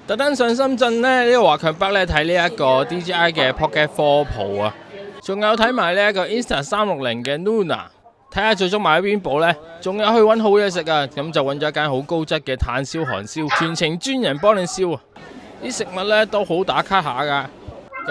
特登上深圳呢個華強北咧睇呢一個 DJI 嘅 Pocket 4 Pro 啊，仲有睇埋呢一個 Insta360嘅 Luna， 睇下最終買咗邊部呢？仲有去揾好嘢食啊，咁就揾咗一間好高質嘅炭燒韓燒，全程專人幫你燒啊！啲食物呢都好打卡下噶，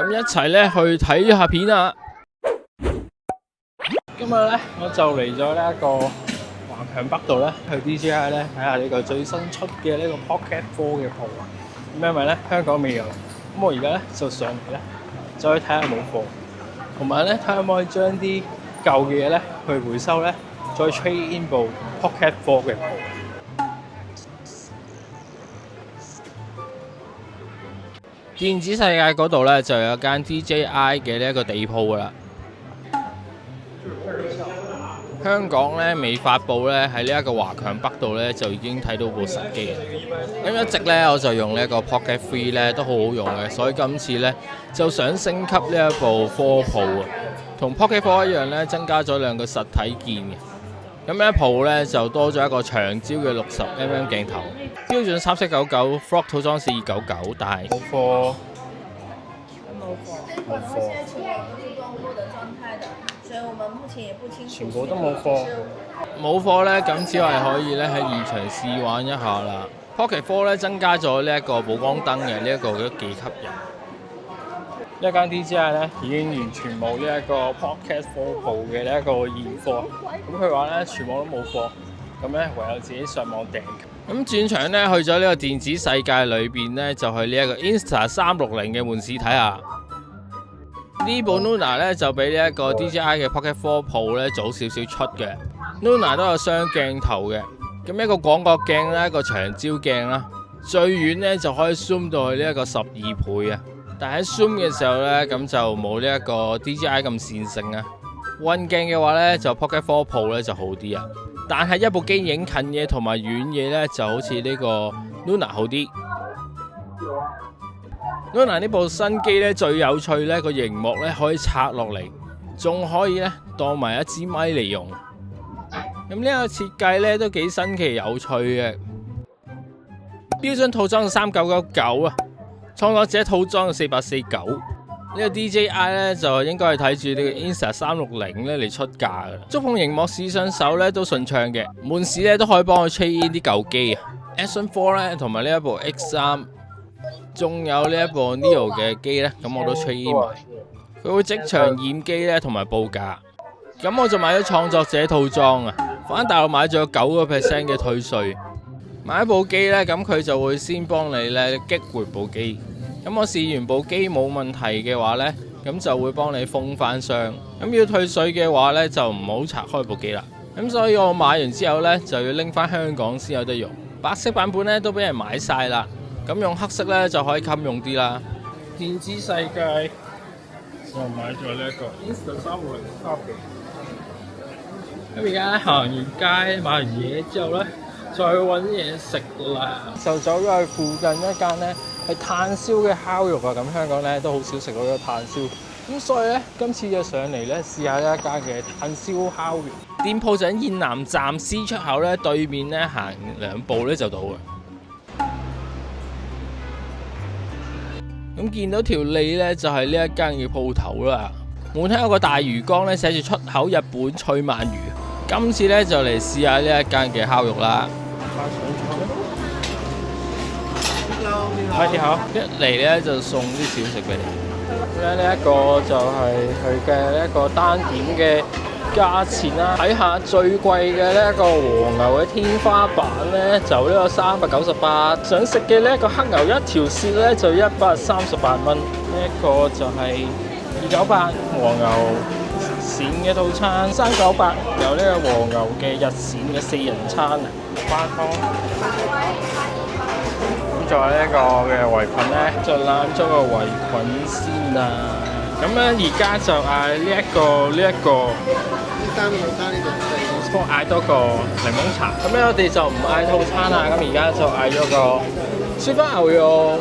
咁一齊呢去睇下片啊！今日呢，我就嚟咗呢一個華強北度呢，去 DJI 呢睇下呢個最新出嘅呢個 Pocket 4嘅 Pro 啊！咁因為呢香港未有，咁我而家呢就上嚟呢，再去睇下冇貨，同埋呢睇下可唔可以將啲舊嘅嘢呢去回收呢，再 trade in 部 Pocket 4嘅 Pro。電子世界嗰度呢，就有間 DJI 嘅呢一個地鋪噶啦。香港咧未發布咧，喺呢一個華強北度咧就已經睇到部實機。咁一直咧我就用呢一個 Pocket 3咧都好好用嘅，所以今次咧就想升級呢一部4 Pro 啊，同 Pocket 4一樣咧，增加咗兩個實體鍵嘅。咁呢一 Pro 咧就多咗一個長焦嘅60mm 鏡頭，標準3799 ，Vlog 套裝4299，但係冇貨。冇貨。所以我們目前也不清楚。全部都冇貨。冇貨咧，咁只係可以咧喺現場試玩一下啦。Pocket 4咧增加咗呢一個補光燈嘅，呢一個都幾吸引。呢間 DJI 咧已經完全冇呢一個 Pocket 4 Pro 嘅呢一個現貨，咁佢話咧全部都冇貨，咁咧唯有自己上網訂。咁轉場咧去咗呢個電子世界裏邊咧，就去呢一個 Insta360嘅門市睇下。呢部 Luna 咧就比呢一個 DJI 嘅 Pocket 4 Pro 咧早少少出嘅。Luna 都有雙鏡頭嘅，咁一個廣角鏡啦，一個長焦鏡啦，最遠咧就可以 zoom 到去呢一個12倍啊。但喺 zoom 嘅時候咧，咁就冇呢一個 DJI 咁線性啊。運鏡嘅話咧，就 Pocket 4 Pro 咧就好啲啊。但係一部機影近嘢同埋遠嘢咧，就好似呢個 Luna 好啲。Luna 呢部新機咧最有趣咧，個熒幕咧可以拆落嚟，仲可以咧當埋一支咪嚟用。咁呢個設計咧都幾新奇有趣嘅。標準套裝3999啊，創作者套裝449。呢個 DJI 咧就應該係睇住呢個 Insta360咧嚟出價嘅。觸碰熒幕試上手咧都順暢嘅，門市咧都可以幫我 trade in 啲舊機啊。Action 4咧同埋呢一部 X3。仲有呢一部 Neo 嘅機呢，咁我都 trade 埋，佢會即場驗機呢同埋報價。咁我就買咗創作者套裝啊，返大陸買咗9% 嘅退稅。買一部機呢，咁佢就會先幫你呢激活部機。咁我試完部機冇問題嘅話呢，咁就會幫你封翻箱。咁要退稅嘅話呢，就唔好拆開部機啦。咁所以我買完之後呢，就要拎翻香港先有得用。白色版本呢，都俾人買晒啦。咁用黑色咧就可以襟用啲啦。電子世界就買咗呢一個 Insta360 copy。咁而家行完街買完嘢之後咧，再揾嘢食啦。就走咗去附近一間咧係炭燒嘅烤肉啊！咁香港咧都好少食到呢個炭燒，咁所以咧今次就上嚟咧試下呢一間嘅炭燒烤肉。店鋪就喺燕南站 C 出口咧對面咧行2步咧就到嘅。咁見到條脷咧就係呢一間嘅鋪頭啦，門口有個大魚缸咧寫住出口日本脆鰻魚。今次咧就嚟試下呢一間嘅烤肉啦。你好，一嚟咧就送啲小食俾你。呢一個就係佢嘅呢一個單點嘅價錢啦。睇下最貴嘅呢一個和牛嘅天花板咧，就呢個398。想食嘅呢一個黑牛一條舌咧，就138蚊。呢一個就係298和牛鱔嘅套餐，398有呢個和牛嘅日鱔嘅4人餐啊。翻湯。咁仲有呢一個嘅圍裙咧，就攬咗個圍裙先啦。咁咧而家就嗌呢一個。我嗌多個檸檬茶，咁咧我哋就唔嗌套餐啦，咁而家就嗌咗個雪花牛肉、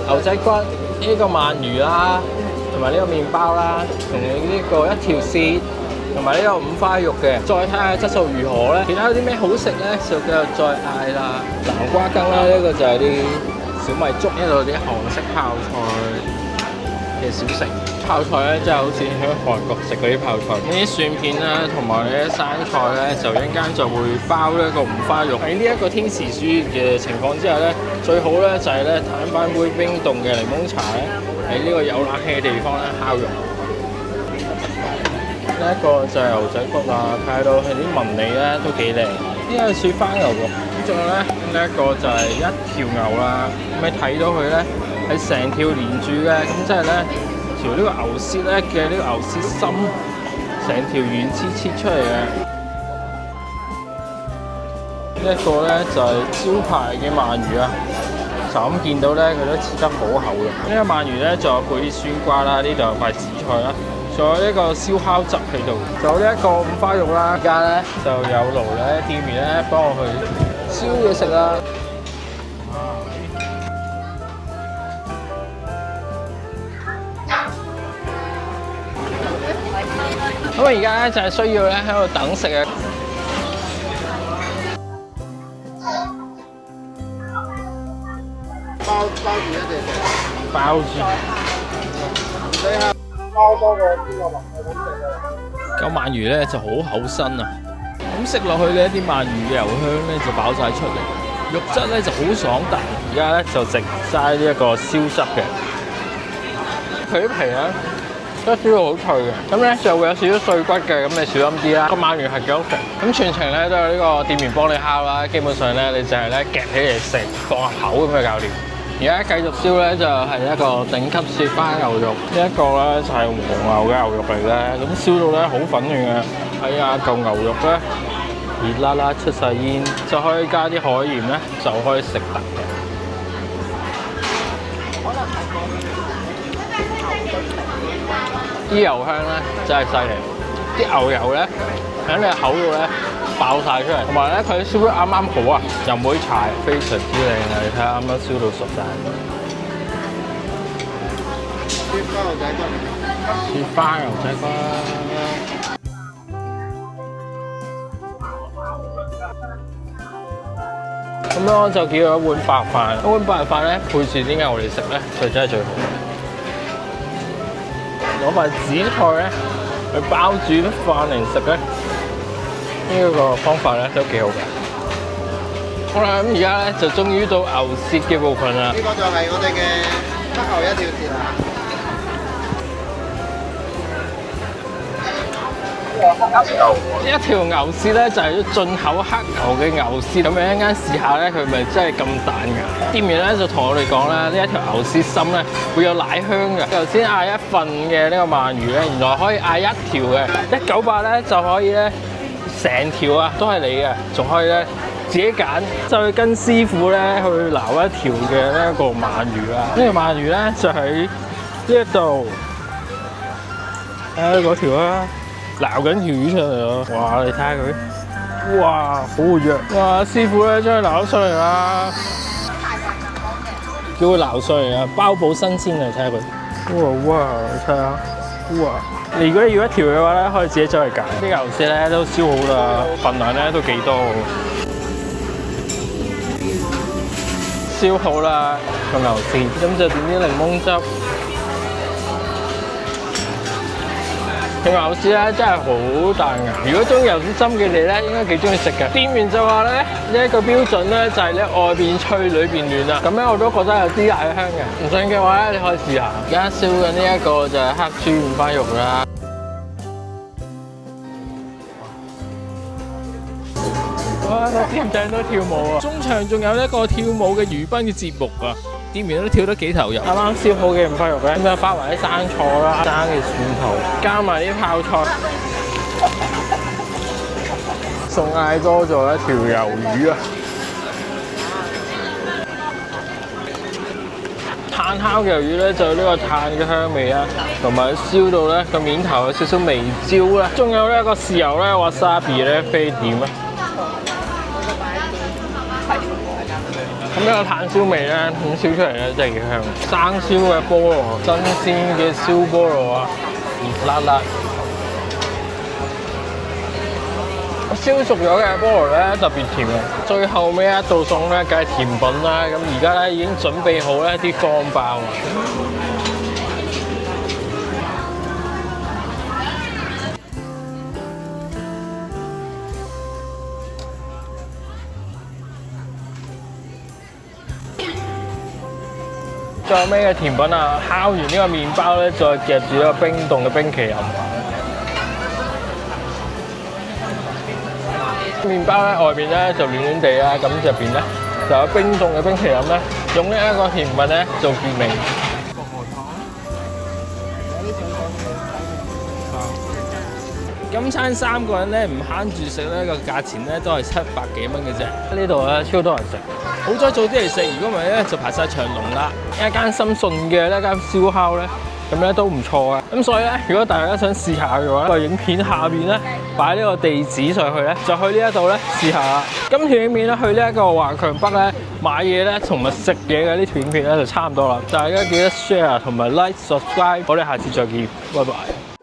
牛仔骨、呢個鰻魚啦，同埋呢個麵包啦，同呢個一條舌，同埋呢個5花肉嘅，再睇下質素如何咧。其他有啲咩好食咧，就繼續再嗌啦。南瓜羹啦，呢個就係啲小米粥，呢度啲韓式泡菜嘅小食。泡菜咧，即係好似喺韓國食嗰啲泡菜。呢啲蒜片啦，同埋呢啲生菜咧，就一陣間就會包呢一個五花肉。喺呢一個天時暑熱嘅情況之下咧，最好咧就係咧攤翻杯冰凍嘅檸檬茶咧，喺呢個有冷氣嘅地方咧烤肉。呢一個就係牛仔骨啊，睇到佢啲紋理咧都幾靚。呢個雪花牛肉，仲有咧呢一個就係一條牛啦。咁你睇到佢咧係成條連住嘅，咁即係咧。條呢個牛舌咧嘅呢個牛舌心，成條圓切出嚟嘅。呢一個咧就係招牌嘅鰻魚啊，就咁見到咧佢都切得好厚嘅。呢個鰻魚咧仲有配啲酸瓜啦，呢度有塊紫菜啦，仲有呢個燒烤汁喺度，仲有呢一個五花肉啦。而家咧就有爐咧，店員咧幫我去燒嘢食啦。咁而家咧就係需要咧喺度等食嘅。包住一隻嘅。包住。你係包多個邊個雲嘅咁食嘅？個鰻魚咧就好厚身啊！咁食落去咧，啲鰻魚嘅油香咧就爆晒出嚟，肉質咧就好爽彈。而家咧就食齋呢一個燒汁嘅。佢啲皮咧。都燒到好脆嘅，咁咧就會有少少碎骨嘅，咁你小心啲啦。個鰻魚係幾好食，咁全程咧都有呢個店員幫你烤啦，基本上咧你就係咧夾起嚟食，放入口咁嘅搞掂。而家繼續燒咧就係一個頂級雪花牛肉，呢一個咧就係和牛嘅牛肉嚟嘅，咁燒到咧好粉嫩嘅。睇下嚿牛肉咧熱辣辣出晒煙，就可以加啲海鹽咧，就可以食得嘅。啲油香咧真係犀利，啲牛油咧喺你口度咧爆晒出嚟，同埋咧佢燒得啱啱好啊，又唔會柴，非常之靚啊！你睇下啱啱燒到熟晒。雪花牛仔骨，雪花牛仔骨。咁樣我就叫咗一碗白飯，一碗白飯咧配住啲牛嚟食咧，就真係最好。攞塊紫菜咧去包住啲飯嚟食咧，呢個方法咧都幾好嘅。好啦，咁而家咧就終於到牛舌嘅部分啦。呢個就係我哋嘅黑牛一條舌啦。呢一條牛舌咧就係進口黑牛嘅牛舌，咁樣一間試下咧，佢咪真係咁彈㗎？店員咧就同我哋講啦，呢一條牛舌心咧會有奶香嘅。頭先嗌一份嘅呢個鰻魚咧，原來可以嗌一條嘅，198咧就可以咧成條啊都係你嘅，仲可以咧自己揀，就去跟師傅咧去撈一條嘅呢一個鰻魚啦。呢條鰻魚咧就喺呢一度，嗰條啦。撈緊條魚出嚟咯！哇，你睇下佢，哇，好活躍！哇，師傅咧將佢撈咗出嚟啦，叫佢撈上嚟啊，包保新鮮啊！睇下佢，哇，你睇下，哇！你如果要一條嘅話咧，可以自己走去揀。啲牛舌咧都燒好啦，份量咧都幾多。燒好啦個牛舌，咁就點啲檸檬汁。條牛舌咧真係好彈牙，如果中意牛舌心嘅你咧，應該幾中意食嘅。店員就話咧，呢一個標準咧就係咧外邊脆裏邊嫩啦。咁咧我都覺得有啲奶香嘅。唔信嘅話咧，你可以試下。而家燒緊呢一個就係黑豬五花肉啦。哇！個店長都跳舞啊！中場仲有一個跳舞嘅娛賓嘅節目啊！店員都跳得幾投入。啱啱燒好嘅五花肉咧，咁就包埋啲生菜啦、生嘅蒜頭，加埋啲泡菜，仲嗌多咗一條魷魚啊！炭烤嘅魷魚咧，就有呢個炭嘅香味啊，同埋燒到咧個面頭有少少微焦啦，仲有呢一個豉油咧、wasabi咧飛點啊！咁呢個炭燒味咧，咁燒出嚟咧真係幾香。生燒嘅菠蘿，新鮮嘅燒菠蘿啊，熱辣辣。我燒熟咗嘅菠蘿咧特別甜嘅。最後尾一道餸咧，梗係甜品啦。咁而家咧已經準備好咧啲方包啊。最後尾嘅甜品啊，烤完呢個麵包咧，再夾住一個冰凍嘅冰淇淋。麵包咧外邊咧就暖暖地啦，咁入邊咧就有冰凍嘅冰淇淋咧，用呢一個甜品咧做結尾。今餐3個人咧唔慳住食咧，個價錢咧都係700幾蚊嘅啫。呢度咧超多人食，好彩早啲嚟食，如果唔係咧就排晒長龍啦。一間深順嘅呢間燒烤咧，咁咧都唔錯啊。咁所以咧，如果大家想試下嘅話，個影片下邊咧擺呢個地址上去咧，就去呢一度咧試下啦。今條影片咧去呢一個華強北咧買嘢咧同埋食嘢嘅呢條影片咧就差唔多啦。大家記得 share 同埋 like subscribe，我哋下次再見，拜拜。